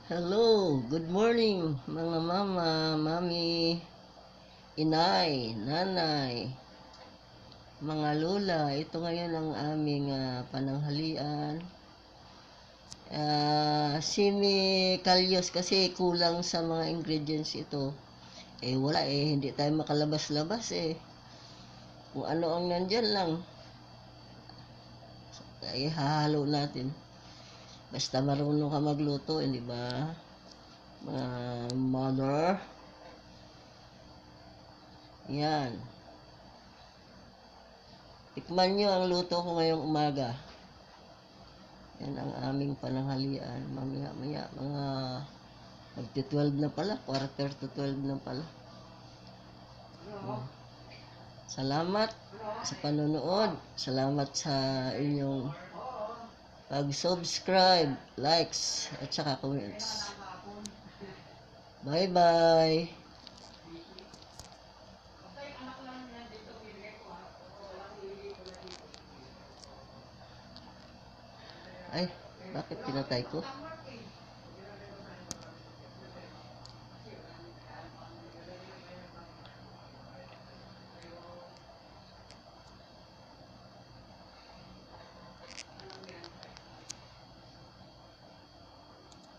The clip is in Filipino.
Hello, good morning mga mama, mami, inay, nanay, mga lola. Ito ngayon ang aming pananghalian. Simi kalyos kasi kulang sa mga ingredients ito. Wala hindi tayo makalabas-labas Kung ano ang nandyan lang, hahalo natin. Basta marunong ka magluto, di ba? Mga mother. Yan. Tikman nyo ang luto ko ngayong umaga. Yan ang aming pananghalian. Mamaya-maya, mga magti-12 na pala. Quarter to 12 na pala. Salamat sa panonood. Salamat sa inyong pag-subscribe, likes, at saka comments. Bye-bye. Ay, bakit pinatay ko?